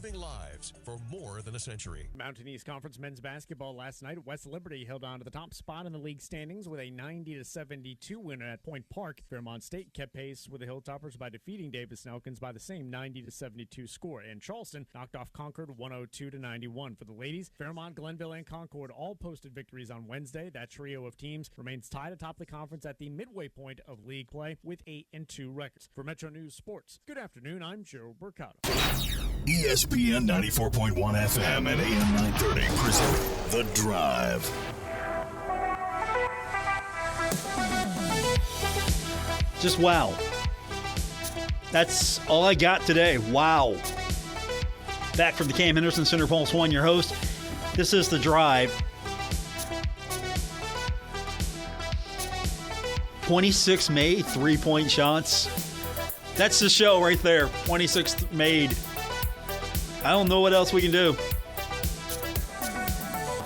improving lives for more than a century. Mountain East Conference men's basketball last night. West Liberty held on to the top spot in the league standings with a 90-72 win at Point Park. Fairmont State kept pace with the Hilltoppers by defeating Davis Elkins by the same 90-72 score. And Charleston knocked off Concord 102-91. For the ladies, Fairmont, Glenville, and Concord all posted victories on Wednesday. That trio of teams remains tied atop the conference at the midway point of league play with 8-2 records. For Metro News Sports, good afternoon. I'm Joe Burkado. ESPN 94.1 FM and AM 930 present The Drive. Just wow. That's all I got today. Wow. Back from the Cam Henderson Center, Paul Swann, your host. This is The Drive. 26 made 3-point shots. That's the show right there. 26 made. I don't know what else we can do.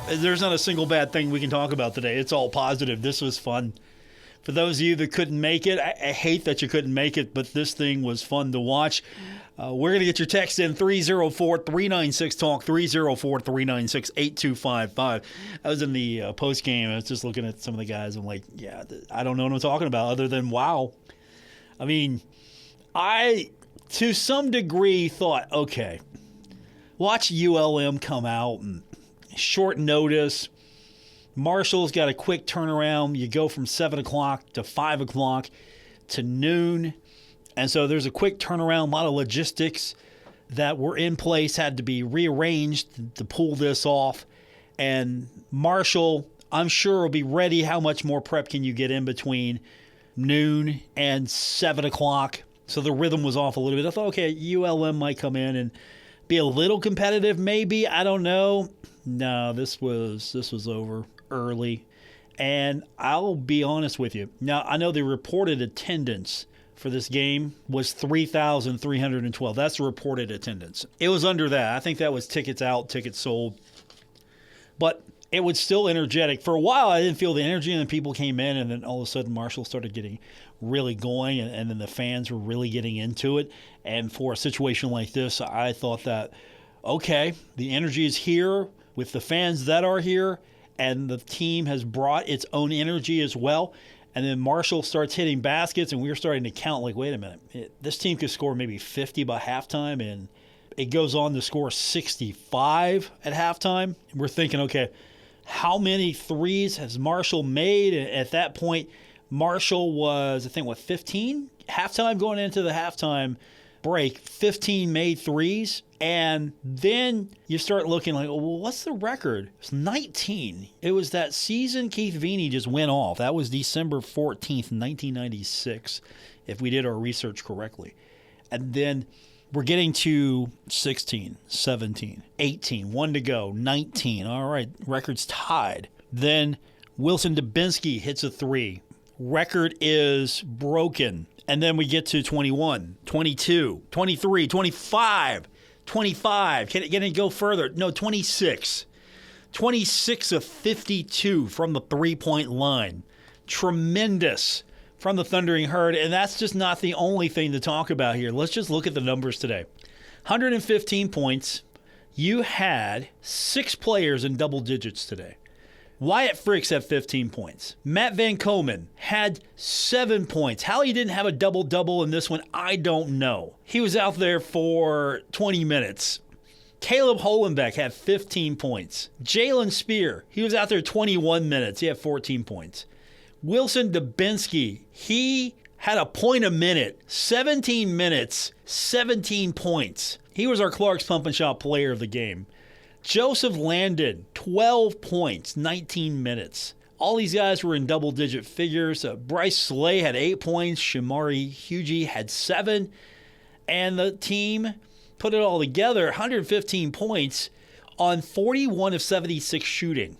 There's not a single bad thing we can talk about today. It's all positive. This was fun. For those of you that couldn't make it, I hate that you couldn't make it, but this thing was fun to watch. We're going to get your text in 304-396-TALK, 304-396-8255. I was in the post game. I was just looking at some of the guys. I'm like, yeah, I don't know what I'm talking about other than wow. I mean, I, to some degree, thought, okay, watch ULM come out and short notice. Marshall's got a quick turnaround. You go from 7 o'clock to 5 o'clock to noon. And so there's a quick turnaround. A lot of logistics that were in place had to be rearranged to pull this off. And Marshall, I'm sure, will be ready. How much more prep can you get in between noon and 7 o'clock? So the rhythm was off a little bit. I thought, okay, ULM might come in and be a little competitive, maybe. I don't know. No, this was over early. And I'll be honest with you. Now, I know the reported attendance for this game was 3,312. That's the reported attendance. It was under that. I think that was tickets out, tickets sold. But it was still energetic. For a while, I didn't feel the energy, and then people came in, and then all of a sudden Marshall started getting really going, and then the fans were really getting into it. And for a situation like this, I thought that, okay, the energy is here with the fans that are here, and the team has brought its own energy as well. And then Marshall starts hitting baskets, and we were starting to count, like, wait a minute, this team could score maybe 50 by halftime, and it goes on to score 65 at halftime. And we're thinking, okay, how many threes has Marshall made? And at that point, Marshall was, I think, 15? Halftime, going into the halftime break, 15 made threes. And then you start looking like, well, what's the record? It's 19. It was that season Keith Veeney just went off. That was December 14th, 1996, if we did our research correctly. And then we're getting to 16, 17, 18, 1 to go, 19. All right, record's tied. Then Wilson Dubinsky hits a three. Record is broken. And then we get to 21, 22, 23, 25. 25. Can it go further? No, 26. 26 of 52 from the three-point line. Tremendous from the Thundering Herd. And that's just not the only thing to talk about here. Let's just look at the numbers today. 115 points. You had 6 players in double digits today. Wyatt Fricks had 15 points. Matt Van Komen had 7 points. How he didn't have a double-double in this one, I don't know. He was out there for 20 minutes. Caleb Holenbeck had 15 points. Jalen Spear, he was out there 21 minutes. He had 14 points. Wilson Dubinsky, he had a point a minute. 17 minutes, 17 points. He was our Clark's Pump and Shop player of the game. Joseph Landon, 12 points, 19 minutes. All these guys were in double-digit figures. Bryce Slay had 8 points. Shamari Hugie had 7. And the team put it all together, 115 points on 41 of 76 shooting.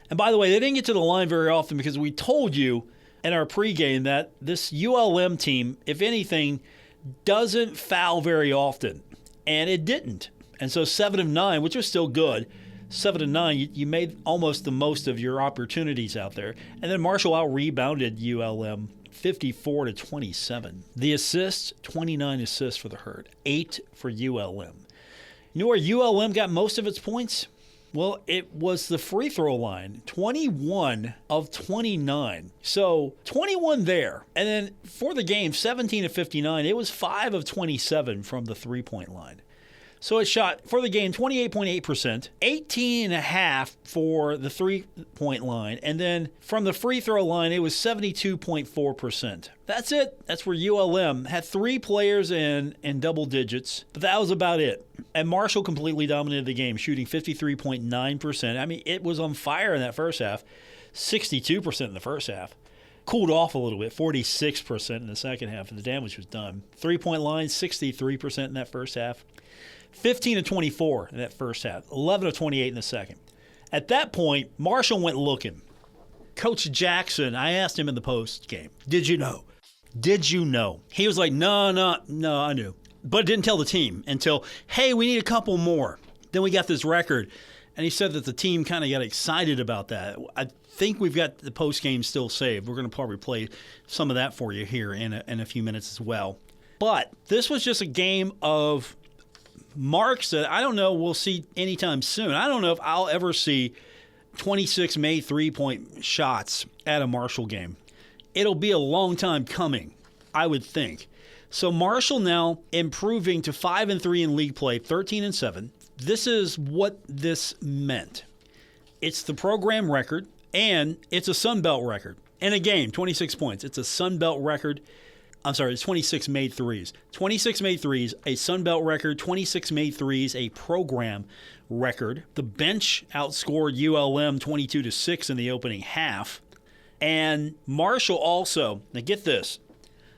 And by the way, they didn't get to the line very often because we told you in our pregame that this ULM team, if anything, doesn't foul very often. And it didn't. And so 7 of 9, which was still good, 7 of 9, you made almost the most of your opportunities out there. And then Marshall out-rebounded ULM 54-27. The assists, 29 assists for the Herd, 8 for ULM. You know where ULM got most of its points? Well, it was the free throw line, 21 of 29. So 21 there. And then for the game, 17 of 59, it was 5 of 27 from the three-point line. So it shot, for the game, 28.8%, 18.5% for the three-point line. And then from the free throw line, it was 72.4%. That's it. That's where ULM had 3 players in double digits, but that was about it. And Marshall completely dominated the game, shooting 53.9%. I mean, it was on fire in that first half, 62% in the first half. Cooled off a little bit, 46% in the second half, and the damage was done. Three-point line, 63% in that first half. 15 of 24 in that first half, 11 of 28 in the second. At that point, Marshall went looking. Coach Jackson, I asked him in the post game, did you know? Did you know? He was like, no, I knew. But didn't tell the team until, hey, we need a couple more. Then we got this record. And he said that the team kind of got excited about that. I think we've got the post game still saved. We're going to probably play some of that for you here in a few minutes as well. But this was just a game of marks that I don't know we'll see anytime soon. I don't know if I'll ever see 26 made three-point shots at a Marshall game. It'll be a long time coming, I would think. So Marshall now improving to 5-3 in league play, 13-7. This is what this meant. It's the program record, and it's a Sun Belt record. In a game, 26 points. It's a Sun Belt record. I'm sorry, it's 26 made threes. 26 made threes, a Sun Belt record. 26 made threes, a program record. The bench outscored ULM 22-6 in the opening half. And Marshall also, now get this,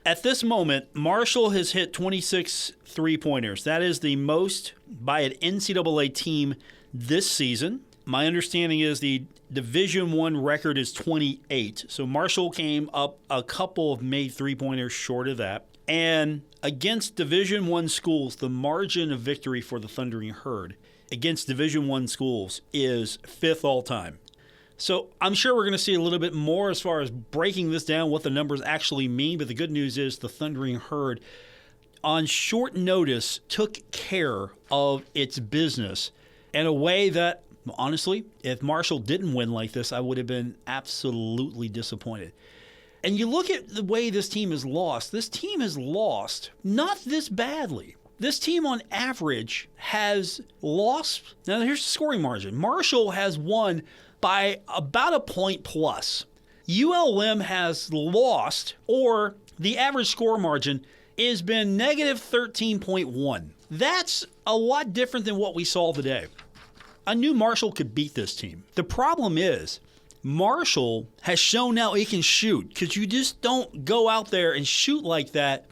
at this moment, Marshall has hit 26 three-pointers. That is the most by an NCAA team this season. My understanding is the Division I record is 28. So Marshall came up a couple of made three-pointers short of that. And against Division I schools, the margin of victory for the Thundering Herd against Division I schools is 5th all-time. So I'm sure we're going to see a little bit more as far as breaking this down, what the numbers actually mean. But the good news is the Thundering Herd, on short notice, took care of its business in a way that, honestly, if Marshall didn't win like this, I would have been absolutely disappointed. And you look at the way this team has lost. This team has lost not this badly. This team on average has lost. Now here's the scoring margin. Marshall has won by about a point plus. ULM has lost, or the average score margin has been negative 13.1. That's a lot different than what we saw today. I knew Marshall could beat this team. The problem is Marshall has shown now he can shoot, because you just don't go out there and shoot like that.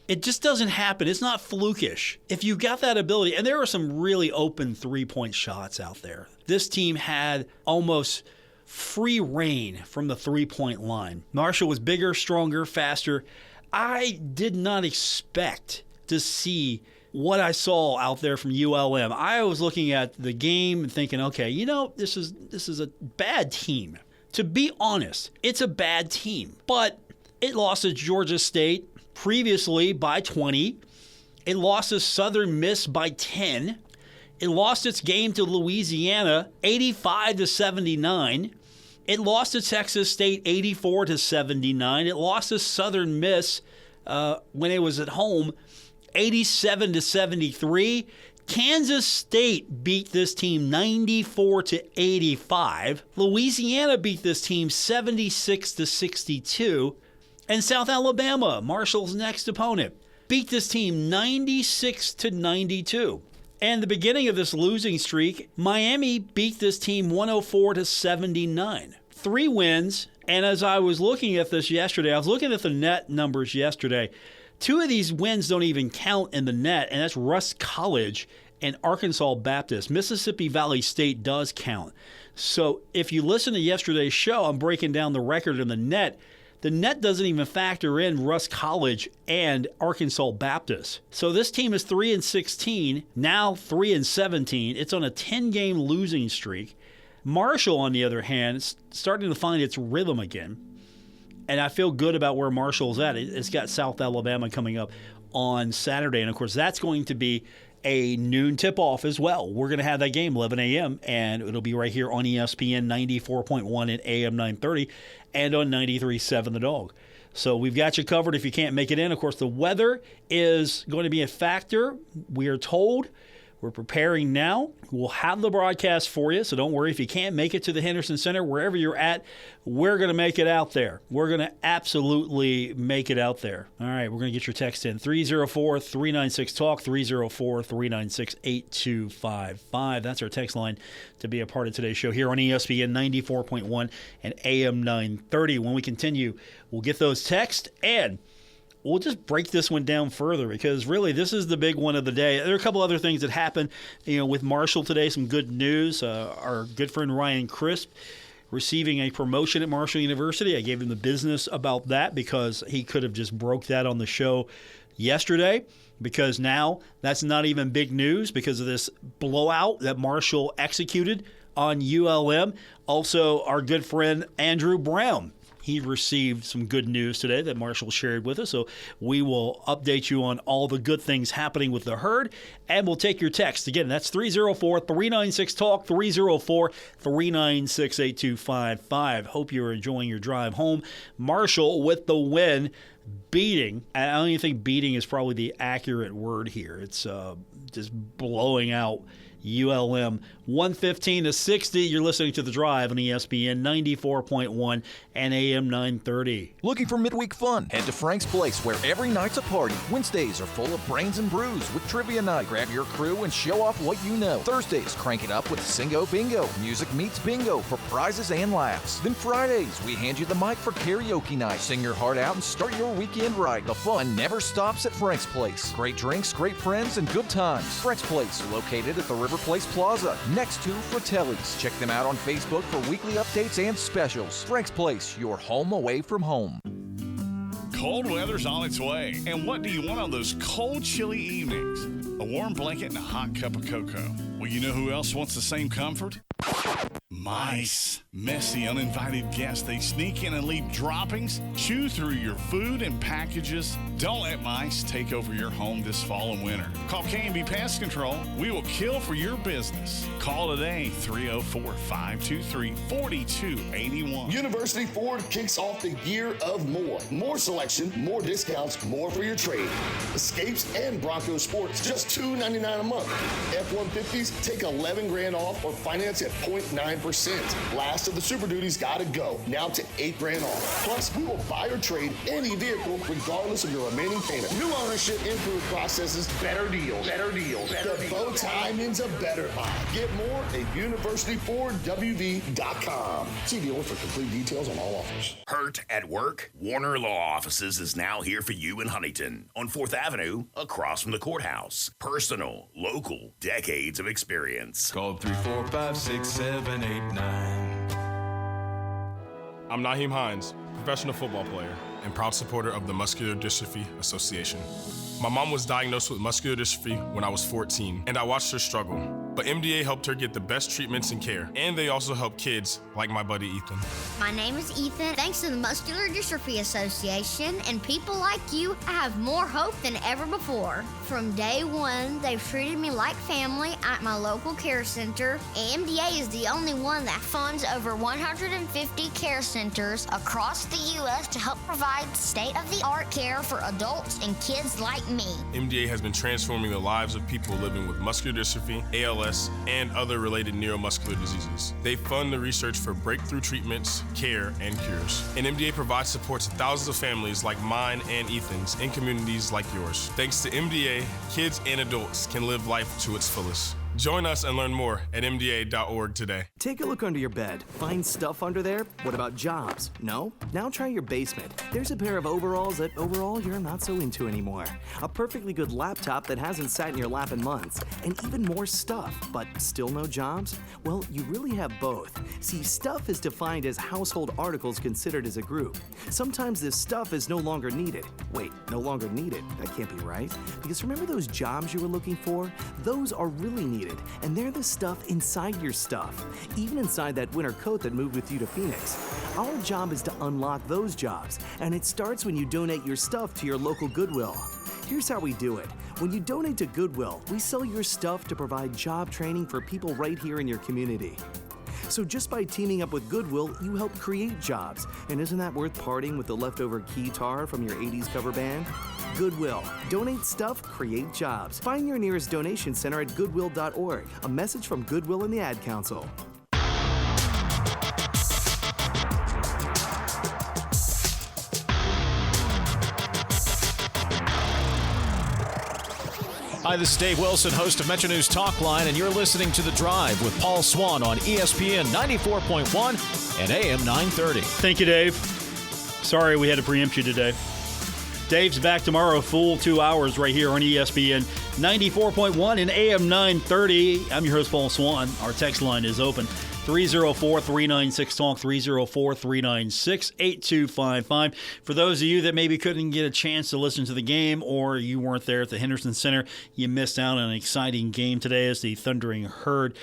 It just doesn't happen. It's not flukish. If you got that ability, and there are some really open three-point shots out there. This team had almost free reign from the three-point line. Marshall was bigger, stronger, faster. I did not expect to see what I saw out there from ULM. I was looking at the game and thinking, okay, this is a bad team. To be honest, it's a bad team. But it lost to Georgia State previously by 20. It lost to Southern Miss by 10. It lost its game to Louisiana 85-79. It lost to Texas State 84-79. It lost to Southern Miss when it was at home 87-73. Kansas State beat this team 94-85. Louisiana beat this team 76-62. And South Alabama, Marshall's next opponent, beat this team 96-92. And the beginning of this losing streak, Miami beat this team 104-79. 3 wins, and as I was looking at this yesterday, I was looking at the net numbers yesterday. 2 of these wins don't even count in the net, and that's Russ College and Arkansas Baptist. Mississippi Valley State does count. So if you listen to yesterday's show, I'm breaking down the record in the net. The net doesn't even factor in Russ College and Arkansas Baptist. So this team is 3-16, now 3-17. It's on a 10-game losing streak. Marshall, on the other hand, is starting to find its rhythm again. And I feel good about where Marshall's at. It's got South Alabama coming up on Saturday. And, of course, that's going to be a noon tip-off as well. We're going to have that game 11 a.m., and it'll be right here on ESPN 94.1 and AM 930 and on 93.7 The Dog. So we've got you covered if you can't make it in. Of course, the weather is going to be a factor, we are told. We're preparing now. We'll have the broadcast for you, so don't worry. If you can't make it to the Henderson Center, wherever you're at, we're going to make it out there. We're going to absolutely make it out there. All right, we're going to get your text in. 304-396-TALK, 304-396-8255. That's our text line to be a part of today's show here on ESPN 94.1 and AM 930. When we continue, we'll get those texts and we'll just break this one down further because really this is the big one of the day. There are a couple other things that happened, with Marshall today. Some good news. Our good friend Ryan Crisp receiving a promotion at Marshall University. I gave him the business about that because he could have just broke that on the show yesterday, because now that's not even big news because of this blowout that Marshall executed on ULM. Also, our good friend Andrew Brown, he received some good news today that Marshall shared with us. So we will update you on all the good things happening with the Herd, and we'll take your text. Again, that's 304-396-TALK, 304-396-8255. Hope you're enjoying your drive home. Marshall with the win, beating. I don't even think beating is probably the accurate word here. It's just blowing out ULM 115-60. You're listening to The Drive on ESPN 94.1 and AM 930. Looking for midweek fun? Head to Frank's Place, where every night's a party. Wednesdays are full of brains and brews with trivia night. Grab your crew and show off what you know. Thursdays, crank it up with Singo Bingo. Music meets bingo for prizes and laughs. Then Fridays, we hand you the mic for karaoke night. Sing your heart out and start your weekend right. The fun never stops at Frank's Place. Great drinks, great friends, and good times. Frank's Place, located at the River Place Plaza, next to Fratelli's. Check them out on Facebook for weekly updates and specials. Frank's Place, your home away from home. Cold weather's on its way, and what do you want on those cold, chilly evenings? A warm blanket and a hot cup of cocoa. Well, you know who else wants the same comfort? Mice. Messy, uninvited guests. They sneak in and leave droppings, chew through your food and packages. Don't let mice take over your home this fall and winter. Call K&B Pest Control. We will kill for your business. Call today, 304-523-4281. University Ford kicks off the year of more. More selection, more discounts, more for your trade. Escapes and Bronco Sports, just $299 a month. F-150s, take $11,000 off or finance at 0.9%. Last of the Super Duties gotta go. Now to $8,000 off. Plus, we will buy or trade any vehicle regardless of your remaining payment. New ownership, improved processes, better deals. Better deals. The bow tie means a better buy. Get more at universityfordwv.com. See dealer for complete details on all offers. Hurt at work? Warner Law Offices is now here for you in Huntington on 4th Avenue, across from the courthouse. Personal, local, decades of experience. Call 345-678-9. I'm Naheem Hines, professional football player and proud supporter of the Muscular Dystrophy Association. My mom was diagnosed with muscular dystrophy when I was 14, and I watched her struggle. But MDA helped her get the best treatments and care, and they also help kids like my buddy Ethan. My name is Ethan. Thanks to the Muscular Dystrophy Association and people like you, I have more hope than ever before. From day one, they've treated me like family at my local care center. MDA is the only one that funds over 150 care centers across the U.S. to help provide state-of-the-art care for adults and kids like me. MDA has been transforming the lives of people living with muscular dystrophy, ALS, and other related neuromuscular diseases. They fund the research for breakthrough treatments, care, and cures. And MDA provides support to thousands of families like mine and Ethan's in communities like yours. Thanks to MDA, kids and adults can live life to its fullest. Join us and learn more at MDA.org today. Take a look under your bed. Find stuff under there? What about jobs? No? Now try your basement. There's a pair of overalls that overall you're not so into anymore. A perfectly good laptop that hasn't sat in your lap in months. And even more stuff, but still no jobs? Well, you really have both. See, stuff is defined as household articles considered as a group. Sometimes this stuff is no longer needed. Wait, no longer needed? That can't be right. Because remember those jobs you were looking for? Those are really needed. And they're the stuff inside your stuff, even inside that winter coat that moved with you to Phoenix. Our job is to unlock those jobs, and it starts when you donate your stuff to your local Goodwill. Here's how we do it. When you donate to Goodwill, we sell your stuff to provide job training for people right here in your community. So just by teaming up with Goodwill, you help create jobs. And isn't that worth parting with the leftover keytar from your 80s cover band? Goodwill. Donate stuff, create jobs. Find your nearest donation center at goodwill.org. A message from Goodwill and the Ad Council. Hi, this is Dave Wilson, host of Metro News Talk Line, and you're listening to The Drive with Paul Swann on ESPN 94.1 and AM 930. Thank you, Dave. Sorry we had to preempt you today. Dave's back tomorrow, full 2 hours right here on ESPN 94.1 and AM 930. I'm your host, Paul Swann. Our text line is open. 304-396-TALK, 304-396-8255. For those of you that maybe couldn't get a chance to listen to the game or you weren't there at the Henderson Center, you missed out on an exciting game today as the Thundering Herd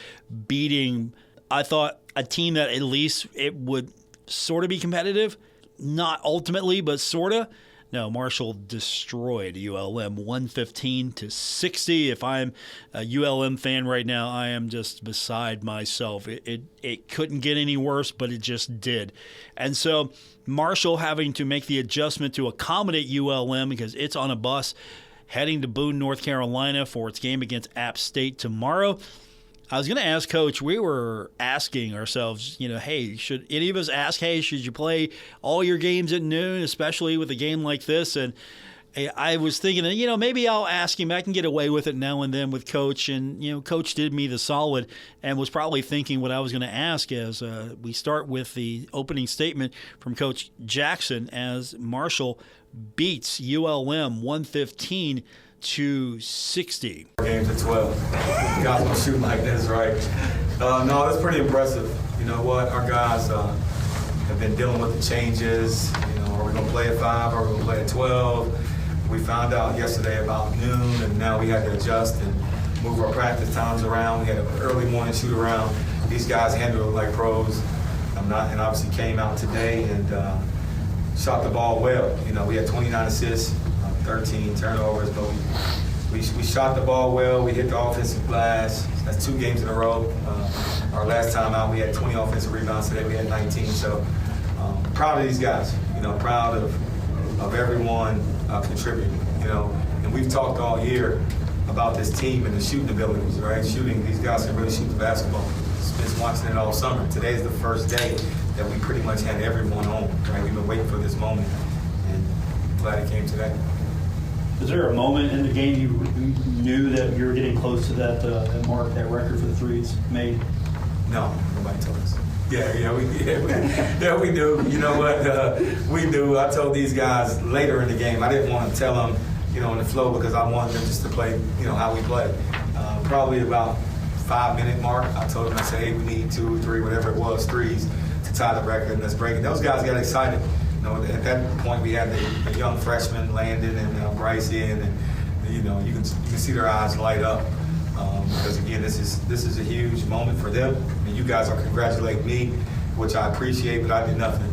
beating, I thought, a team that at least it would sort of be competitive. Not ultimately, but sort of. No, Marshall destroyed ULM 115-60. If I'm a ULM fan right now, I am just beside myself. It couldn't get any worse, but it just did. And so Marshall having to make the adjustment to accommodate ULM because it's on a bus heading to Boone, North Carolina for its game against App State tomorrow. I was going to ask Coach, we were asking ourselves, hey, should any of us ask, hey, should you play all your games at noon, especially with a game like this? And I was thinking, maybe I'll ask him. I can get away with it now and then with Coach. And, Coach did me the solid and was probably thinking what I was going to ask as we start with the opening statement from Coach Jackson as Marshall beats ULM 115-60. Games at 12. Guys don't shoot like this, right? No, that's pretty impressive. You know what? Our guys have been dealing with the changes. Are we going to play at 5 or are we going to play at 12? We found out yesterday about noon, and now we had to adjust and move our practice times around. We had an early morning shoot around. These guys handled it like pros. And obviously came out today and shot the ball well. We had 29 assists. 13 turnovers, but we shot the ball well. We hit the offensive glass. That's 2 games in a row. Our last time out, we had 20 offensive rebounds. Today, we had 19. So proud of these guys. Proud of everyone contributing. And we've talked all year about this team and the shooting abilities, right? Shooting, these guys can really shoot the basketball. Been watching it all summer. Today's the first day that we pretty much had everyone on. Right? We've been waiting for this moment, and glad it came today. Was there a moment in the game you knew that you were getting close to that mark, that record for the threes made? No, nobody told us. Yeah, we knew. You know what? We knew. I told these guys later in the game. I didn't want to tell them, in the flow because I wanted them just to play, how we play. Probably about 5-minute mark, I told them, I said, hey, we need 2, 3, whatever it was, threes to tie the record, and let's break it. Those guys got excited. At that point, we had the young freshmen, Landon and Bryce in, and you can see their eyes light up because again, this is a huge moment for them, and you guys are congratulating me, which I appreciate, but I did nothing.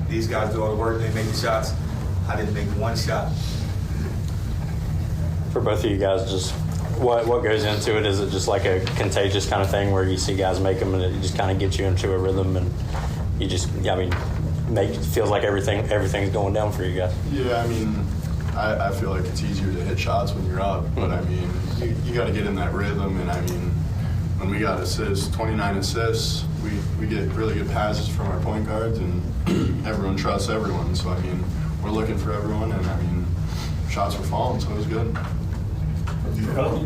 These guys do all the work; they make the shots. I didn't make one shot. For both of you guys, just what goes into it? Is it just like a contagious kind of thing where you see guys make them and it just kind of gets you into a rhythm, and you just, feels like everything's going down for you guys? Yeah, I feel like it's easier to hit shots when you're up, but you got to get in that rhythm, and when we got assists, 29 assists, we get really good passes from our point guards, and everyone trusts everyone, so we're looking for everyone, and shots were falling, so it was good. Yeah,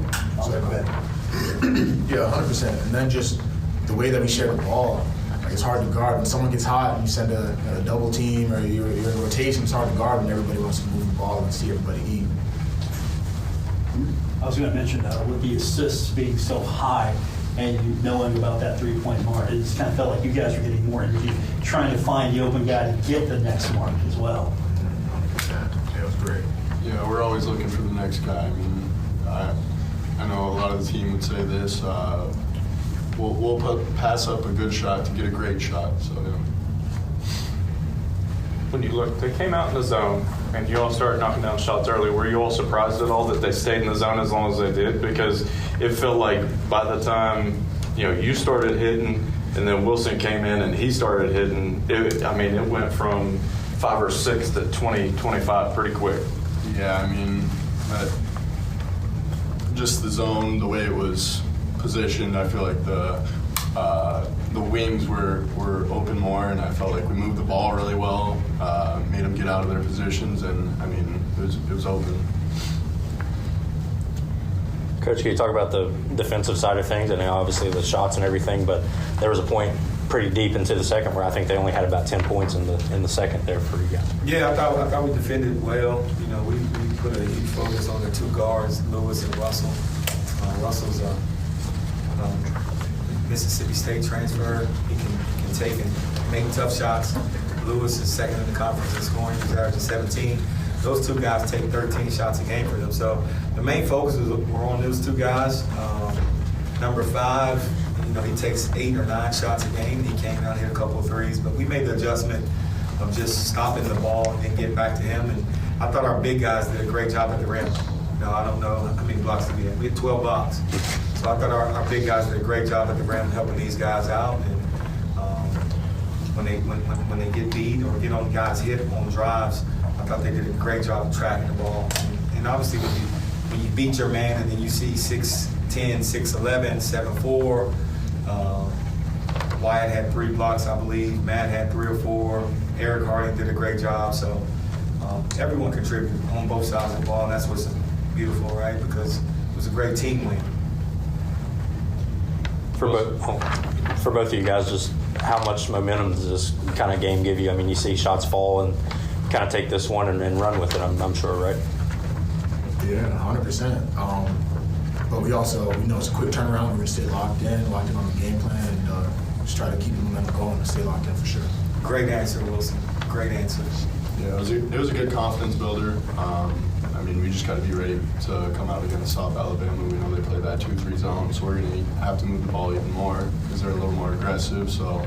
100%, and then just the way that we share the ball. It's hard to guard. When someone gets hot and you send a double team or you're in rotation, it's hard to guard when everybody wants to move the ball and see everybody eat. I was going to mention with the assists being so high and you knowing about that 3-point mark, it just kind of felt like you guys were getting more energy trying to find the open guy to get the next mark as well. Yeah, it was great. Yeah, we're always looking for the next guy. I know a lot of the team would say this. We'll pass up a good shot to get a great shot. So when you look, they came out in the zone, and you all started knocking down shots early. Were you all surprised at all that they stayed in the zone as long as they did? Because it felt like by the time you started hitting, and then Wilson came in and he started hitting, it went from 5 or 6 to 20, 25 pretty quick. Yeah, just the zone, the way it was positioned, I feel like the wings were open more, and I felt like we moved the ball really well, made them get out of their positions, and it was open. Coach, can you talk about the defensive side of things? And obviously the shots and everything, but there was a point pretty deep into the second where I think they only had about 10 points in the second there for you guys. Yeah, I thought we defended well. We put a huge focus on the 2 guards, Lewis and Russell. Russell's a Mississippi State transfer. He can take and make tough shots. Lewis is second in the conference in scoring. He's averaging 17. Those 2 guys take 13 shots a game for them. So the main focus were on those 2 guys. Number 5, he takes 8 or 9 shots a game. He came down here a couple of threes, but we made the adjustment of just stopping the ball and then getting back to him. And I thought our big guys did a great job at the rim. I don't know how many blocks did we have. We had 12 blocks. So I thought our big guys did a great job at the rim helping these guys out. And when they get beat or get on guys hit on drives, I thought they did a great job of tracking the ball. And obviously when you beat your man and then you see 6'10", 6'11", 7'4", Wyatt had 3 blocks, I believe. Matt had 3 or 4. Eric Harding did a great job. So everyone contributed on both sides of the ball, and that's what's beautiful, right? Because it was a great team win. For both of you guys, just how much momentum does this kind of game give you? You see shots fall and kind of take this one and run with it, I'm sure, right? Yeah, 100%. But we know it's a quick turnaround. We're going to stay locked in on the game plan, and just try to keep the momentum going and stay locked in for sure. Great answer, Wilson. Great answer. Yeah, it was a good confidence builder. We just got to be ready to come out against South Alabama. We know they play that 2-3 zone, so we're going to have to move the ball even more because they're a little more aggressive. So,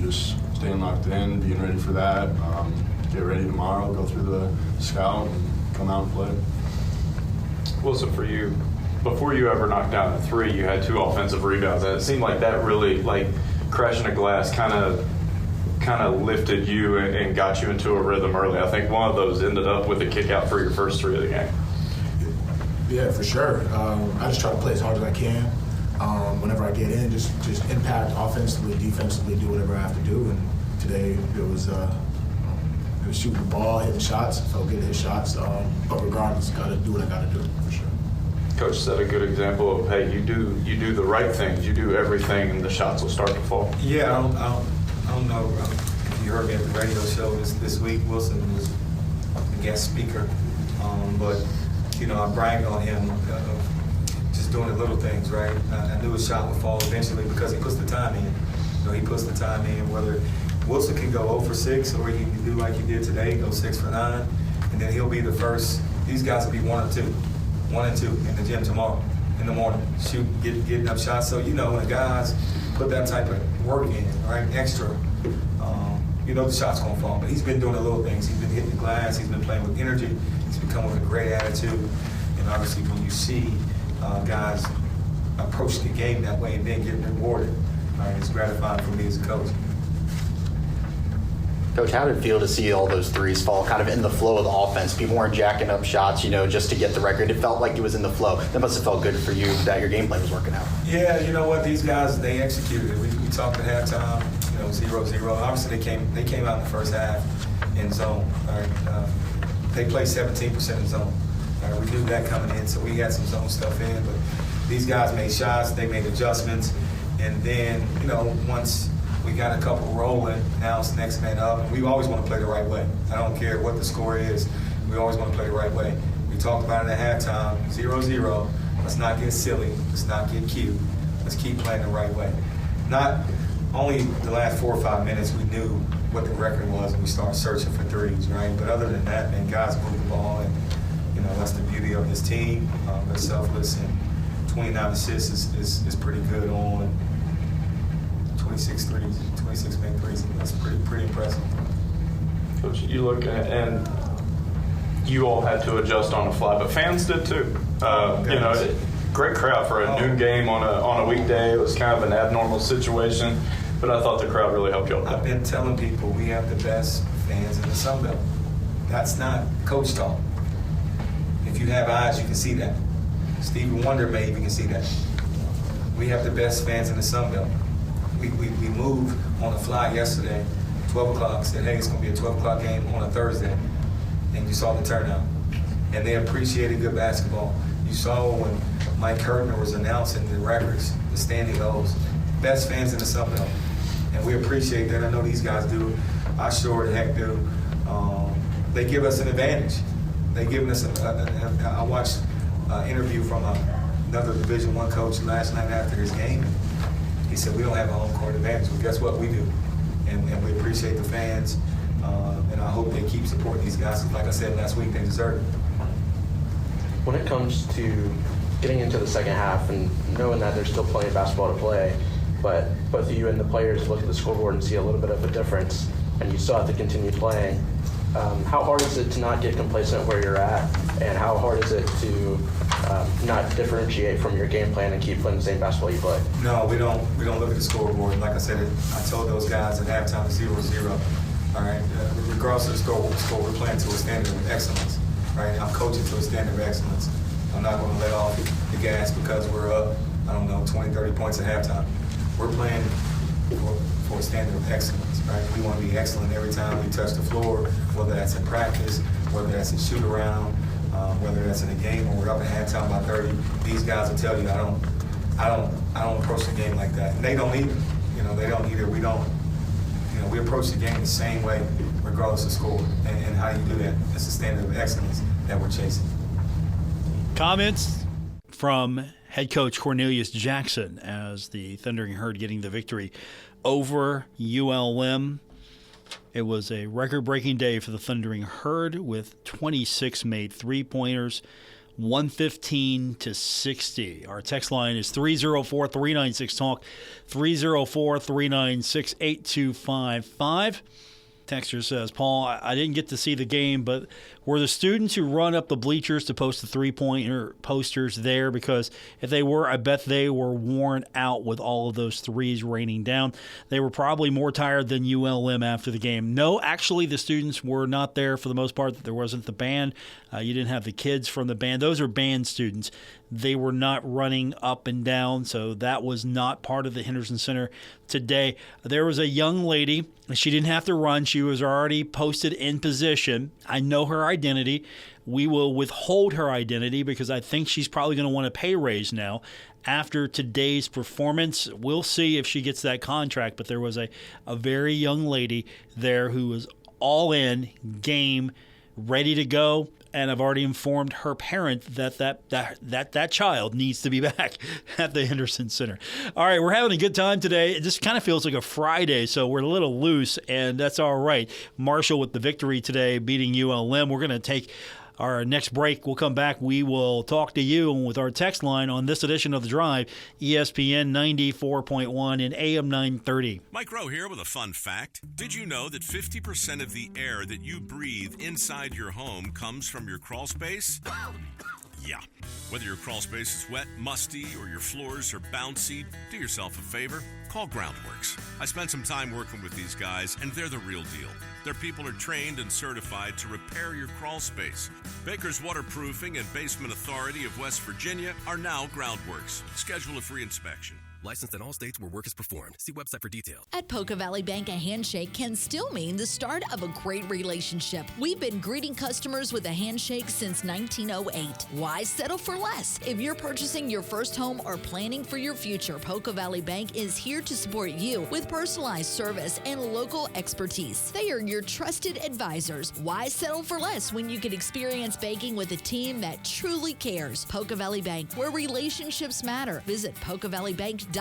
just staying locked in, being ready for that. Get ready tomorrow, go through the scout, and come out and play. Wilson, for you, before you ever knocked down a 3, you had 2 offensive rebounds, and it seemed like that really, crashing a glass kind of lifted you and got you into a rhythm early. I think one of those ended up with a kick out for your first 3 of the game. Yeah, for sure. I just try to play as hard as I can. Whenever I get in, just impact offensively, defensively, do whatever I have to do. And today it was shooting the ball, hitting shots. Felt good to hit shots. But regardless, got to do what I got to do for sure. Coach set a good example of, hey, you do the right things, you do everything, and the shots will start to fall. Yeah, I don't know if you heard me at the radio show this week. Wilson was the guest speaker, but I bragged on him just doing the little things, right? I knew his shot would fall eventually because he puts the time in. He puts the time in. Whether Wilson can go 0 for 6 or he can do like he did today, go 6 for 9, and then he'll be the first. These guys will be 1 and 2 in the gym tomorrow in the morning, get enough shots. So when guys put that type of work in, right, extra, the shot's gonna fall. But he's been doing the little things. He's been hitting the glass. He's been playing with energy. He's been coming with a great attitude. And obviously, when you see guys approach the game that way and then get rewarded, right, it's gratifying for me as a coach. Coach, how did it feel to see all those 3s fall kind of in the flow of the offense? People weren't jacking up shots, just to get the record. It felt like it was in the flow. That must have felt good for you that your game plan was working out. Yeah, you know what? These guys, they executed it. We talked at halftime, 0-0. Obviously, they came out in the first half in zone. All right? They played 17% in zone. All right? We knew that coming in, so we had some zone stuff in. But these guys made shots. They made adjustments. And then, once we got a couple rolling, now it's next man up. And we always want to play the right way. I don't care what the score is. We always want to play the right way. We talked about it at halftime, 0-0. Let's not get silly. Let's not get cute. Let's keep playing the right way. Not only the last 4 or 5 minutes we knew what the record was and we started searching for 3s, right? But other than that, man, guys move the ball. And, that's the beauty of this team. They're selfless. And 29 assists is pretty good on 26 made threes. That's pretty impressive. Coach, you look at and you all had to adjust on the fly, but fans did too. Great crowd for a noon game on a weekday. It was kind of an abnormal situation, but I thought the crowd really helped y'all. I've been telling people we have the best fans in the Sun Belt. That's not coach talk. If you have eyes, you can see that. Stevie Wonder maybe can see that. We have the best fans in the Sun Belt. We moved on the fly yesterday, 12 o'clock, said, hey, it's going to be a 12 o'clock game on a Thursday. And you saw the turnout. And they appreciated good basketball. You saw when Mike Kirtner was announcing the records, the standing goals. Best fans in the Sun Belt. And we appreciate that. I know these guys do. I sure the heck do. They give us an advantage. They giving us I watched an interview from another Division I coach last night after his game. He said, we don't have a home court advantage. Well, guess what? We do. And we appreciate the fans. And I hope they keep supporting these guys. Like I said last week, they deserve it. When it comes to getting into the second half and knowing that there's still plenty of basketball to play, but both of you and the players look at the scoreboard and see a little bit of a difference, and you still have to continue playing, how hard is it to not get complacent where you're at, and how hard is it to not differentiate from your game plan and keep playing the same basketball you play? No, we don't look at the scoreboard. Like I said, I told those guys at halftime 0-0. All right, regardless of the score, we're playing to a standard of excellence. Right, I'm coaching to a standard of excellence. I'm not going to let off the gas because we're up, 20, 30 points at halftime. We're playing for a standard of excellence, right? We want to be excellent every time we touch the floor, whether that's in practice, whether that's in shoot around, whether that's in a game when we're up at halftime by 30. These guys will tell you I don't approach the game like that. And they don't either. They don't either. We don't. We approach the game the same way, regardless of score. And how do you do that? It's the standard of excellence that we're chasing. Comments from head coach Cornelius Jackson as the Thundering Herd getting the victory over ULM. It was a record-breaking day for the Thundering Herd with 26 made three-pointers, 115-60. Our text line is 304-396-TALK, 304-396-8255. Texter says, Paul, I didn't get to see the game, but were the students who run up the bleachers to post the three-pointer posters there? Because if they were, I bet they were worn out with all of those threes raining down. They were probably more tired than ULM after the game. No, actually, the students were not there for the most part. There wasn't the band. You didn't have the kids from the band. Those are band students. They were not running up and down, so that was not part of the Henderson Center today. There was a young lady. She didn't have to run. She was already posted in position. I know her identity. We will withhold her identity because I think she's probably going to want a pay raise now after today's performance. We'll see if she gets that contract, but there was a very young lady there who was all in, game, ready to go. And I've already informed her parent that child needs to be back at the Henderson Center. All right, we're having a good time today. It just kind of feels like a Friday, so we're a little loose, and that's all right. Marshall with the victory today, beating ULM. We're going to take our next break. We'll come back. We will talk to you with our text line on this edition of The Drive, ESPN 94.1 and AM 930. Mike Rowe here with a fun fact. Did you know that 50% of the air that you breathe inside your home comes from your crawl space? Yeah. Whether your crawl space is wet, musty, or your floors are bouncy, do yourself a favor. Call Groundworks. I spent some time working with these guys, and they're the real deal. Their people are trained and certified to repair your crawl space. Baker's Waterproofing and Basement Authority of West Virginia are now Groundworks. Schedule a free inspection. Licensed in all states where work is performed. See website for details. At Poca Valley Bank, a handshake can still mean the start of a great relationship. We've been greeting customers with a handshake since 1908. Why settle for less? If you're purchasing your first home or planning for your future, Poca Valley Bank is here to support you with personalized service and local expertise. They are your trusted advisors. Why settle for less when you can experience banking with a team that truly cares? Poca Valley Bank, where relationships matter. Visit PocaValleyBank.com.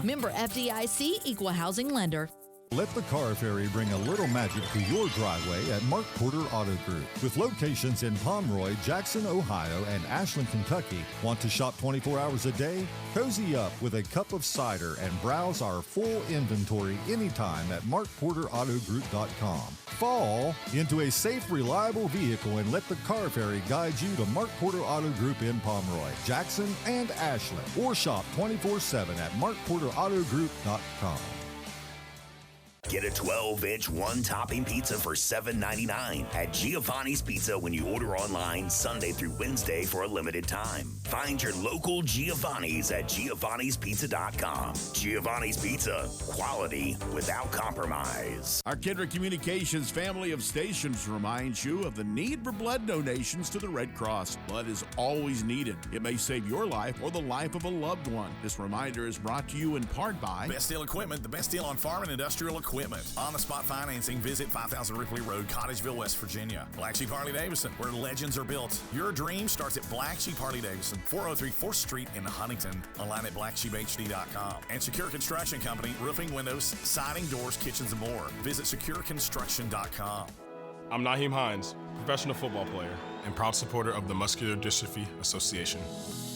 Member FDIC, Equal Housing Lender. Let the Car Ferry bring a little magic to your driveway at Mark Porter Auto Group. With locations in Pomeroy, Jackson, Ohio, and Ashland, Kentucky. Want to shop 24 hours a day? Cozy up with a cup of cider and browse our full inventory anytime at markporterautogroup.com. Fall into a safe, reliable vehicle and let the Car Ferry guide you to Mark Porter Auto Group in Pomeroy, Jackson, and Ashland. Or shop 24/7 at markporterautogroup.com. Get a 12-inch one-topping pizza for $7.99 at Giovanni's Pizza when you order online Sunday through Wednesday for a limited time. Find your local Giovanni's at giovannispizza.com. Giovanni's Pizza, quality without compromise. Our Kendrick Communications family of stations reminds you of the need for blood donations to the Red Cross. Blood is always needed. It may save your life or the life of a loved one. This reminder is brought to you in part by Best Deal Equipment, the best deal on farm and industrial equipment. On-the-spot financing, visit 5000 Ripley Road, Cottageville, West Virginia. Black Sheep Harley-Davidson, where legends are built. Your dream starts at Black Sheep Harley-Davidson, 403 4th Street in Huntington. Online at blacksheephd.com. And Secure Construction Company, roofing, windows, siding, doors, kitchens, and more. Visit secureconstruction.com. I'm Naheem Hines, professional football player and proud supporter of the Muscular Dystrophy Association.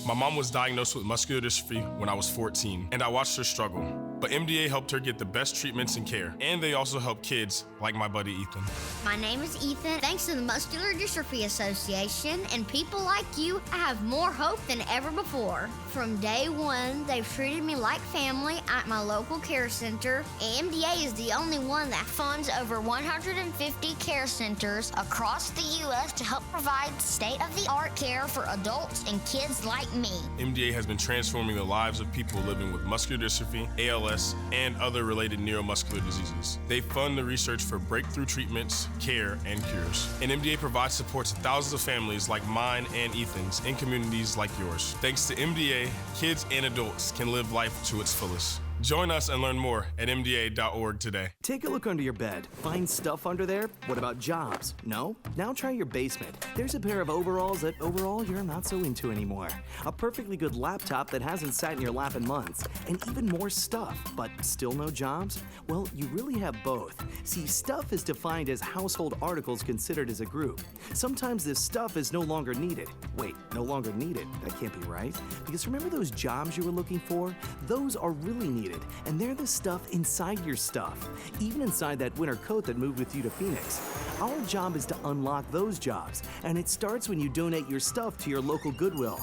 My mom was diagnosed with muscular dystrophy when I was 14, and I watched her struggle. But MDA helped her get the best treatments and care, and they also help kids like my buddy Ethan. My name is Ethan. Thanks to the Muscular Dystrophy Association and people like you, I have more hope than ever before. From day one, they've treated me like family at my local care center. MDA is the only one that funds over 150 care centers across the U.S. to help provide state-of-the-art care for adults and kids like me. MDA has been transforming the lives of people living with muscular dystrophy, ALS, and other related neuromuscular diseases. They fund the research for breakthrough treatments, care, and cures. And MDA provides support to thousands of families like mine and Ethan's in communities like yours. Thanks to MDA, kids and adults can live life to its fullest. Join us and learn more at mda.org today. Take a look under your bed. Find stuff under there? What about jobs? No? Now try your basement. There's a pair of overalls that overall you're not so into anymore. A perfectly good laptop that hasn't sat in your lap in months. And even more stuff, but still no jobs? Well, you really have both. See, stuff is defined as household articles considered as a group. Sometimes this stuff is no longer needed. Wait, no longer needed? That can't be right. Because remember those jobs you were looking for? Those are really needed. And they're the stuff inside your stuff, even inside that winter coat that moved with you to Phoenix. Our job is to unlock those jobs, and it starts when you donate your stuff to your local Goodwill.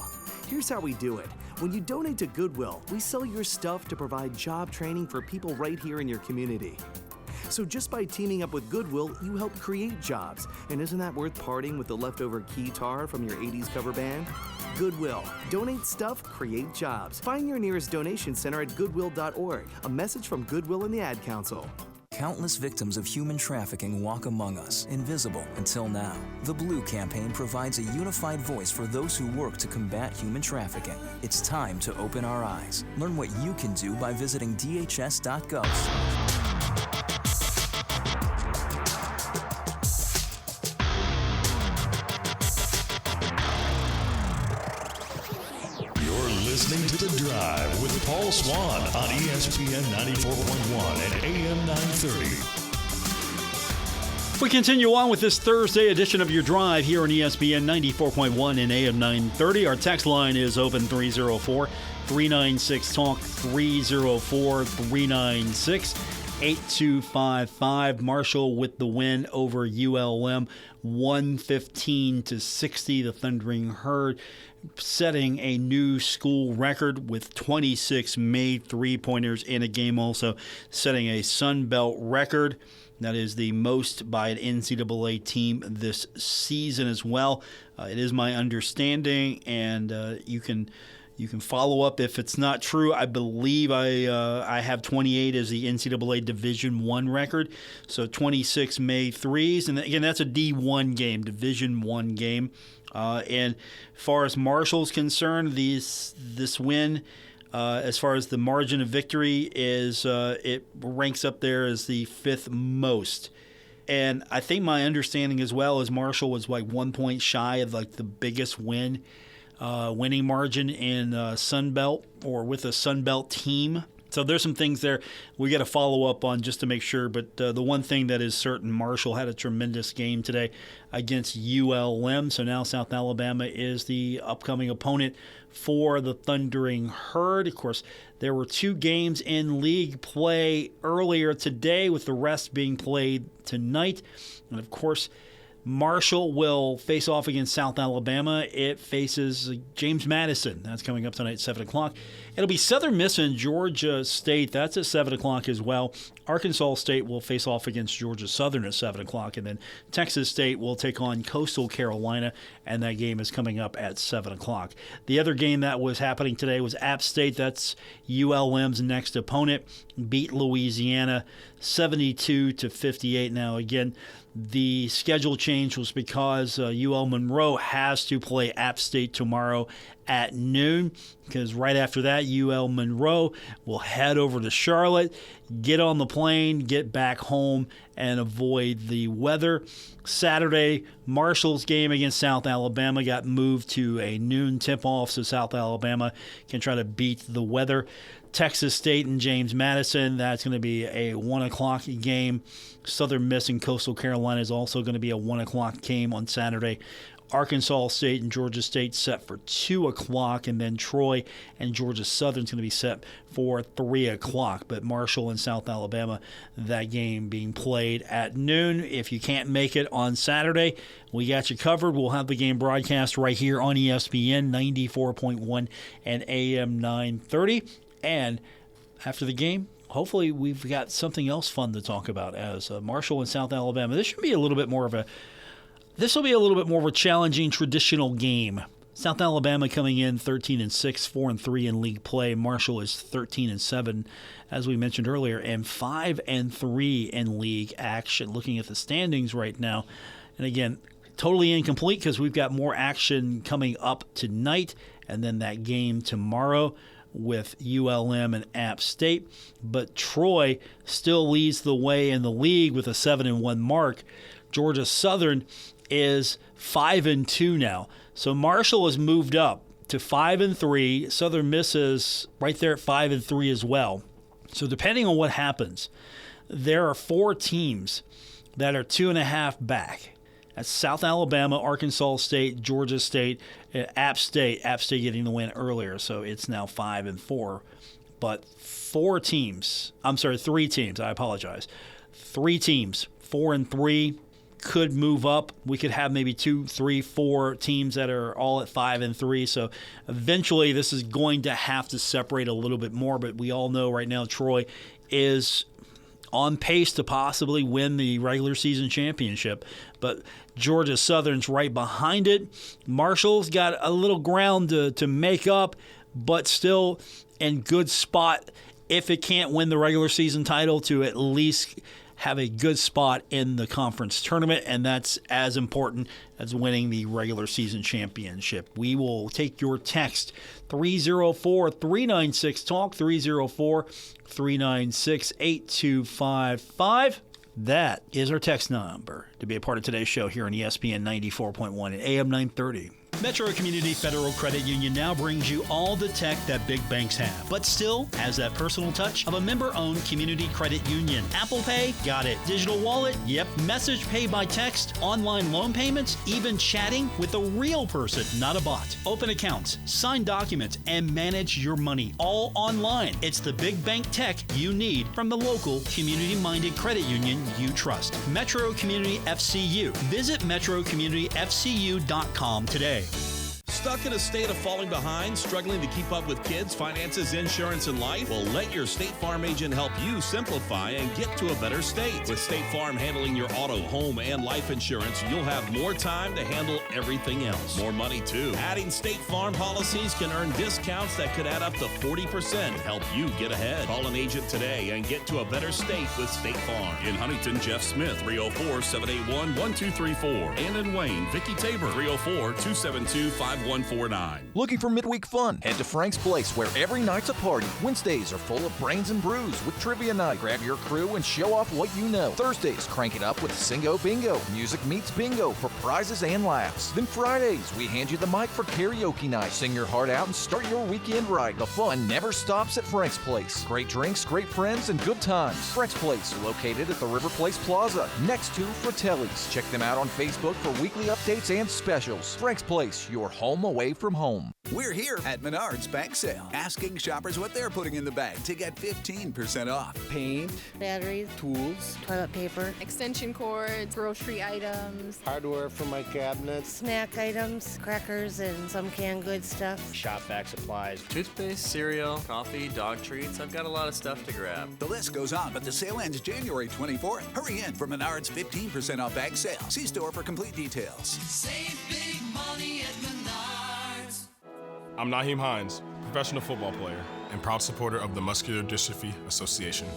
Here's how we do it. When you donate to Goodwill, we sell your stuff to provide job training for people right here in your community. So just by teaming up with Goodwill, you help create jobs. And isn't that worth parting with the leftover keytar from your 80s cover band? Goodwill. Donate stuff, create jobs. Find your nearest donation center at goodwill.org. A message from Goodwill and the Ad Council. Countless victims of human trafficking walk among us, invisible until now. The Blue Campaign provides a unified voice for those who work to combat human trafficking. It's time to open our eyes. Learn what you can do by visiting dhs.gov. Listening to The Drive with Paul Swann on ESPN 94.1 and AM 930. We continue on with this Thursday edition of Your Drive here on ESPN 94.1 and AM 930. Our text line is open 304-396-TALK, 304-396-8255. Marshall with the win over ULM, 115-60. The Thundering Herd setting a new school record with 26 made three-pointers in a game, also setting a Sun Belt record. That is the most by an NCAA team this season as well. It is my understanding, and you can follow up if it's not true. I believe I have 28 as the NCAA Division I record, so 26 made threes. And again, that's a D1 game, Division I game. And as far as Marshall's concerned, this win, as far as the margin of victory is, it ranks up there as the fifth most. And I think my understanding as well is Marshall was like 1 point shy of like the biggest winning margin in Sun Belt or with a Sun Belt team. So there's some things there we got to follow up on just to make sure. But the one thing that is certain, Marshall had a tremendous game today against ULM. So now South Alabama is the upcoming opponent for the Thundering Herd. Of course, there were 2 games in league play earlier today, with the rest being played tonight. And of course, Marshall will face off against South Alabama. It faces James Madison. That's coming up tonight at 7 o'clock. It'll be Southern Miss and Georgia State. That's at 7 o'clock as well. Arkansas State will face off against Georgia Southern at 7 o'clock. And then Texas State will take on Coastal Carolina, and that game is coming up at 7 o'clock. The other game that was happening today was App State. That's ULM's next opponent. Beat Louisiana 72-58. Now, again, the schedule change was because UL Monroe has to play App State tomorrow at noon, because right after that, UL Monroe will head over to Charlotte, get on the plane, get back home, and avoid the weather. Saturday, Marshall's game against South Alabama got moved to a noon tip-off, so South Alabama can try to beat the weather. Texas State and James Madison, that's going to be a 1 o'clock game. Southern Miss and Coastal Carolina is also going to be a 1 o'clock game on Saturday. Arkansas State and Georgia State set for 2 o'clock, and then Troy and Georgia Southern is going to be set for 3 o'clock. But Marshall and South Alabama, that game being played at noon. If you can't make it on Saturday, we got you covered. We'll have the game broadcast right here on ESPN 94.1 and AM 930. And after the game, hopefully we've got something else fun to talk about as Marshall and South Alabama. This will be a little bit more of a challenging traditional game. South Alabama coming in 13-6, 4-3 in league play. Marshall is 13-7, as we mentioned earlier, and 5-3 in league action. Looking at the standings right now, and again, totally incomplete because we've got more action coming up tonight, and then that game tomorrow with ULM and App State. But Troy still leads the way in the league with a 7-1 mark. Georgia Southern is 5-2 now. So Marshall has moved up to 5-3. Southern Miss is right there at 5-3 as well. So depending on what happens, there are 4 teams that are 2.5 back. That's South Alabama, Arkansas State, Georgia State, App State. App State getting the win earlier, so it's now 5-4. But 3 teams, I apologize. 3 teams, 4-3, could move up. We could have maybe 2, 3, 4 teams that are all at 5-3. So eventually this is going to have to separate a little bit more, but we all know right now Troy is on pace to possibly win the regular season championship. But Georgia Southern's right behind it. Marshall's got a little ground to make up, but still in good spot if it can't win the regular season title to at least have a good spot in the conference tournament, and that's as important as winning the regular season championship. We will take your text, 304-396-TALK, 304-396-8255. That is our text number to be a part of today's show here on ESPN 94.1 and AM 930. Metro Community Federal Credit Union now brings you all the tech that big banks have, but still has that personal touch of a member-owned community credit union. Apple Pay? Got it. Digital wallet? Yep. Message pay by text, online loan payments, even chatting with a real person, not a bot. Open accounts, sign documents, and manage your money all online. It's the big bank tech you need from the local community-minded credit union you trust. Metro Community FCU. Visit metrocommunityfcu.com today. Stuck in a state of falling behind, struggling to keep up with kids, finances, insurance, and life? Well, let your State Farm agent help you simplify and get to a better state. With State Farm handling your auto, home, and life insurance, you'll have more time to handle everything else. More money, too. Adding State Farm policies can earn discounts that could add up to 40% to help you get ahead. Call an agent today and get to a better state with State Farm. In Huntington, Jeff Smith, 304-781-1234. And in Wayne, Vicki Tabor, 304-272-51. 5149. Looking for midweek fun? Head to Frank's Place, where every night's a party. Wednesdays are full of brains and brews with trivia night. Grab your crew and show off what you know. Thursdays, crank it up with Singo Bingo. Music meets bingo for prizes and laughs. Then Fridays, we hand you the mic for karaoke night. Sing your heart out and start your weekend right. The fun never stops at Frank's Place. Great drinks, great friends, and good times. Frank's Place, located at the River Place Plaza, next to Fratelli's. Check them out on Facebook for weekly updates and specials. Frank's Place, your home away from home. We're here at Menards Bag Sale, asking shoppers what they're putting in the bag to get 15% off. Paint, batteries, tools, toilet paper, extension cords, grocery items, hardware for my cabinets, snack items, crackers, and some canned goods stuff. Shop vac supplies, toothpaste, cereal, coffee, dog treats. I've got a lot of stuff to grab. The list goes on, but the sale ends January 24th. Hurry in for Menards 15% off bag sale. See store for complete details. Save big money at Menards. I'm Naheem Hines, professional football player and proud supporter of the Muscular Dystrophy Association.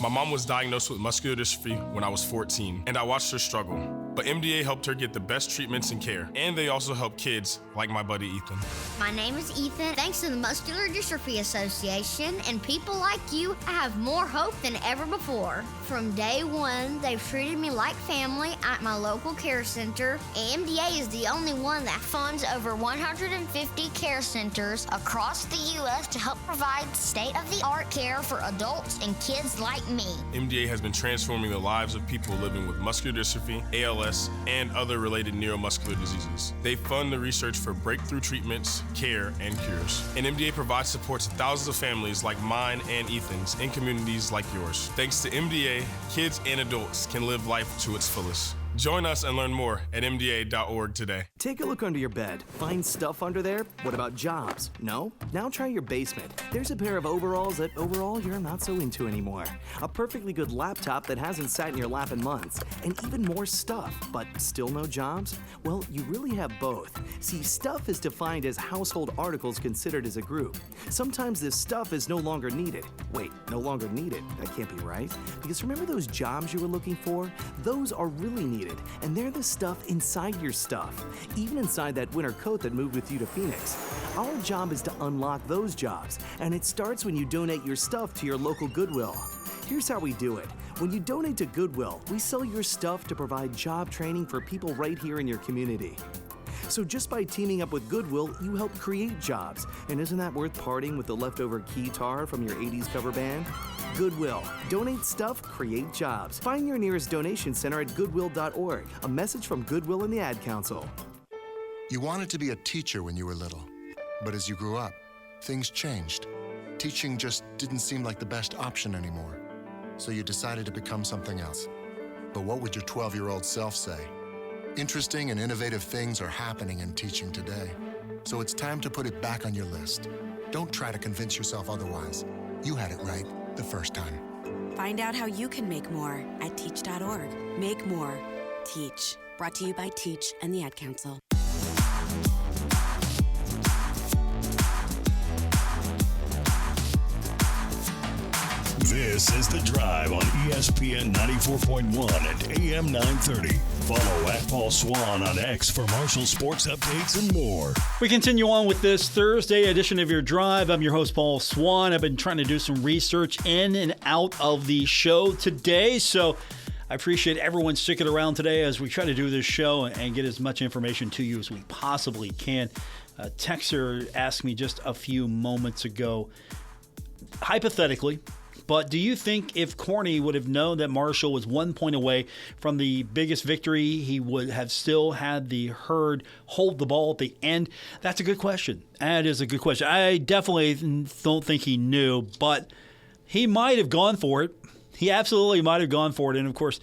My mom was diagnosed with muscular dystrophy when I was 14, and I watched her struggle. But MDA helped her get the best treatments and care, and they also help kids like my buddy Ethan. My name is Ethan. Thanks to the Muscular Dystrophy Association and people like you, I have more hope than ever before. From day one, they've treated me like family at my local care center. MDA is the only one that funds over 150 care centers across the U.S. to help provide state-of-the-art care for adults and kids like me. MDA has been transforming the lives of people living with muscular dystrophy, ALS, and other related neuromuscular diseases. They fund the research for breakthrough treatments, care, and cures. And MDA provides support to thousands of families like mine and Ethan's in communities like yours. Thanks to MDA, kids and adults can live life to its fullest. Join us and learn more at MDA.org today. Take a look under your bed. Find stuff under there? What about jobs? No? Now try your basement. There's a pair of overalls that overall you're not so into anymore. A perfectly good laptop that hasn't sat in your lap in months. And even more stuff, but still no jobs? Well, you really have both. See, stuff is defined as household articles considered as a group. Sometimes this stuff is no longer needed. Wait, no longer needed? That can't be right. Because remember those jobs you were looking for? Those are really needed. And they're the stuff inside your stuff, even inside that winter coat that moved with you to Phoenix. Our job is to unlock those jobs, and it starts when you donate your stuff to your local Goodwill. Here's how we do it. When you donate to Goodwill, we sell your stuff to provide job training for people right here in your community. So just by teaming up with Goodwill, you help create jobs. And isn't that worth parting with the leftover keytar from your 80s cover band? Goodwill. Donate stuff, create jobs. Find your nearest donation center at goodwill.org. A message from Goodwill and the Ad Council. You wanted to be a teacher when you were little, but as you grew up, things changed. Teaching just didn't seem like the best option anymore, so you decided to become something else. But what would your 12-year-old self say? Interesting and innovative things are happening in teaching today, so it's time to put it back on your list. Don't try to convince yourself otherwise. You had it right the first time. Find out how you can make more at teach.org. Make more. Teach. Brought to you by Teach and the Ad Council. This is The Drive on ESPN 94.1 and AM 930. Follow at Paul Swann on X for Marshall sports updates and more. We continue on with this Thursday edition of Your Drive. I'm your host, Paul Swann. I've been trying to do some research in and out of the show today, so I appreciate everyone sticking around today as we try to do this show and get as much information to you as we possibly can. A texter asked me just a few moments ago, hypothetically, but do you think if Corny would have known that Marshall was 1 point away from the biggest victory, he would have still had the herd hold the ball at the end? That's a good question. That is a good question. I definitely don't think he knew, but he might have gone for it. He absolutely might have gone for it. And, of course,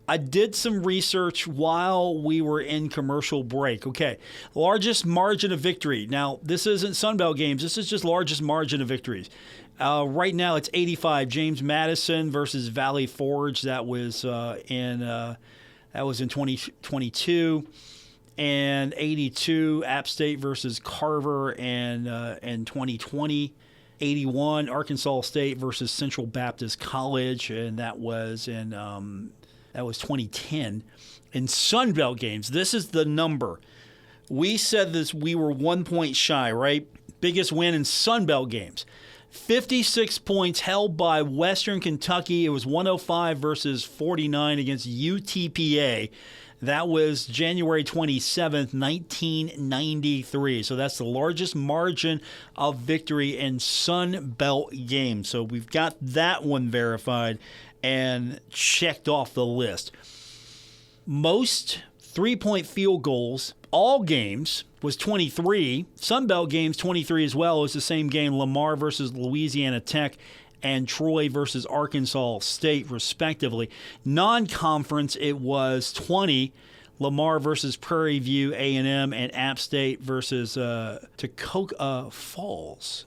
I did some research while we were in commercial break. Okay, largest margin of victory. Now, this isn't Sunbelt games. This is just largest margin of victories. Right now, it's 85. James Madison versus Valley Forge. That was in 2022, and 82. App State versus Carver, and in 2020. 81. Arkansas State versus Central Baptist College, and that was in 2010. In Sunbelt games, this is the number we said this, we were 1 point shy, right? Biggest win in Sun Belt games. 56 points held by Western Kentucky. It was 105 versus 49 against UTPA. That was January 27th, 1993. So that's the largest margin of victory in Sun Belt games. So we've got that one verified and checked off the list. Most three-point field goals, all games, was 23. Sun Belt games, 23 as well. It was the same game, Lamar versus Louisiana Tech and Troy versus Arkansas State, respectively. Non-conference, it was 20. Lamar versus Prairie View A&M and App State versus Toccoa Falls.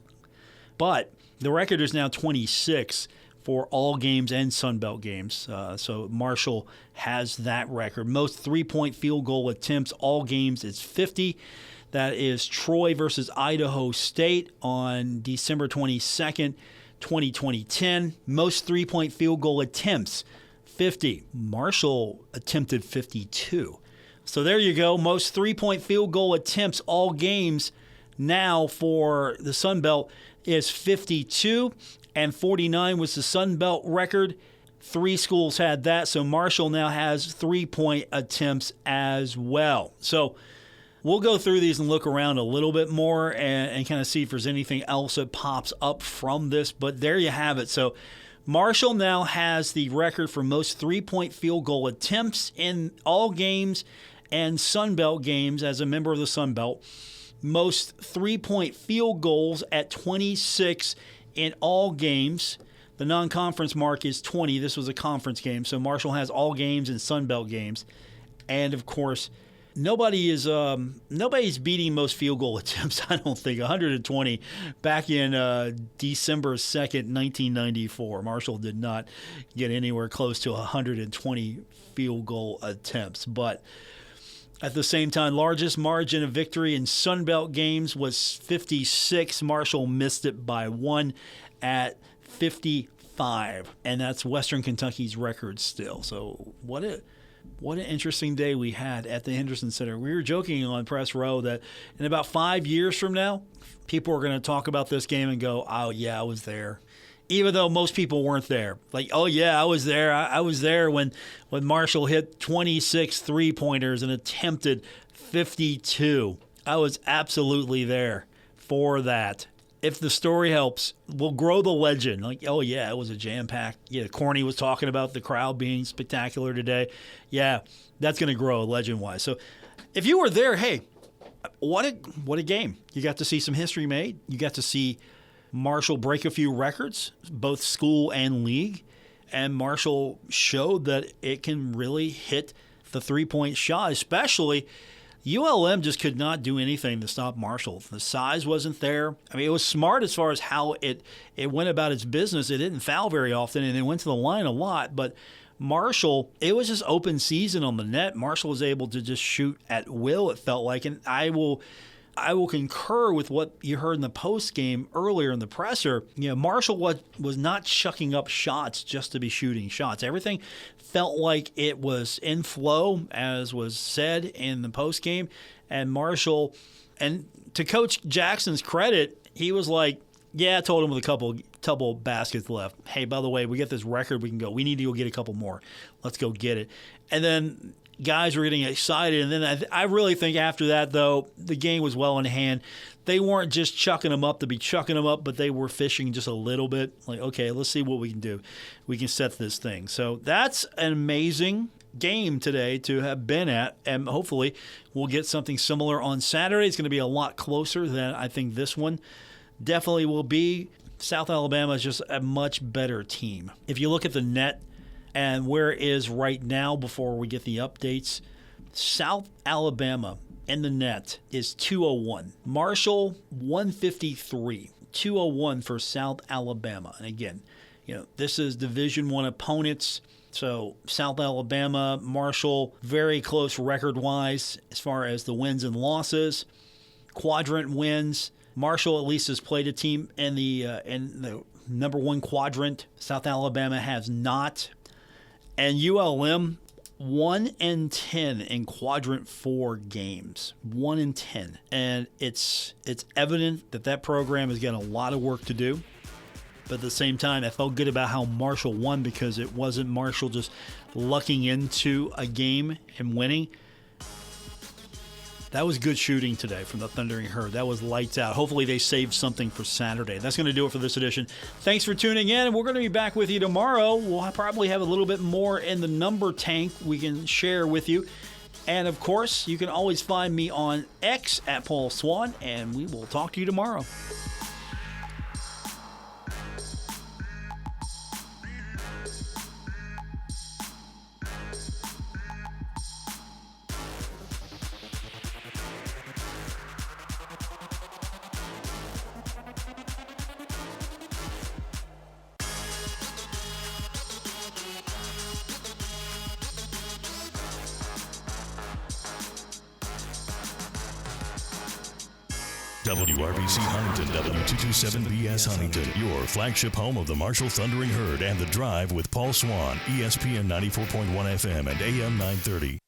But the record is now 26 for all games and Sun Belt games. So Marshall has that record. Most three-point field goal attempts, all games, is 50. That is Troy versus Idaho State on December 22nd, 2010. Most three-point field goal attempts, 50. Marshall attempted 52. So there you go. Most three-point field goal attempts, all games now for the Sun Belt is 52. And 49 was the Sun Belt record. 3 schools had that, so Marshall now has three-point attempts as well. So we'll go through these and look around a little bit more and kind of see if there's anything else that pops up from this. But there you have it. So Marshall now has the record for most three-point field goal attempts in all games and Sun Belt games as a member of the Sun Belt. Most three-point field goals at 26 in all games. The non-conference mark is 20. This was a conference game, so Marshall has all games and Sun Belt games. And, of course, nobody's beating most field goal attempts, I don't think. 120 back in December 2nd, 1994. Marshall did not get anywhere close to 120 field goal attempts. But at the same time, largest margin of victory in Sun Belt games was 56. Marshall missed it by 1 at 55. And that's Western Kentucky's record still. So what an interesting day we had at the Henderson Center. We were joking on Press Row that in about 5 years from now, people are going to talk about this game and go, oh, yeah, I was there. Even though most people weren't there. Like, oh, yeah, I was there. I was there when Marshall hit 26 three-pointers and attempted 52. I was absolutely there for that. If the story helps, we'll grow the legend. Like, oh, yeah, it was a jam-packed. Yeah, Corny was talking about the crowd being spectacular today. Yeah, that's going to grow legend-wise. So if you were there, hey, what a game. You got to see some history made. You got to see Marshall break a few records, both school and league, and Marshall showed that it can really hit the three-point shot, especially ULM just could not do anything to stop Marshall. The size wasn't there. I mean, it was smart as far as how it went about its business. It didn't foul very often, and it went to the line a lot, but Marshall, it was just open season on the net. Marshall was able to just shoot at will, it felt like, and I will concur with what you heard in the post game earlier in the presser. You know, Marshall was not chucking up shots just to be shooting shots. Everything felt like it was in flow, as was said in the post game. And Marshall, and to Coach Jackson's credit, he was like, yeah, I told him with a couple baskets left. Hey, by the way, we get this record, we can go. We need to go get a couple more. Let's go get it. And then guys were getting excited, and then I really think after that, though, the game was well in hand. They weren't just chucking them up to be chucking them up, but they were fishing just a little bit. Like, okay, let's see what we can do. We can set this thing. So that's an amazing game today to have been at, and hopefully we'll get something similar on Saturday. It's going to be a lot closer than I think this one definitely will be. South Alabama is just a much better team. If you look at the net, and where it is right now before we get the updates, South Alabama in the net is 201. Marshall, 153. 201 for South Alabama. And again, you know, this is Division I opponents. So South Alabama, Marshall, very close record-wise as far as the wins and losses. Quadrant wins. Marshall at least has played a team in the number one quadrant. South Alabama has not. And ULM, 1-10 in quadrant 4 games. 1-10. And it's evident that program has got a lot of work to do. But at the same time, I felt good about how Marshall won because it wasn't Marshall just lucking into a game and winning. That was good shooting today from the Thundering Herd. That was lights out. Hopefully they saved something for Saturday. That's going to do it for this edition. Thanks for tuning in. We're going to be back with you tomorrow. We'll probably have a little bit more in the number tank we can share with you. And, of course, you can always find me on X at Paul Swann, and we will talk to you tomorrow. WRBC Huntington, W227BS Huntington, your flagship home of the Marshall Thundering Herd and The Drive with Paul Swann, ESPN 94.1 FM and AM 930.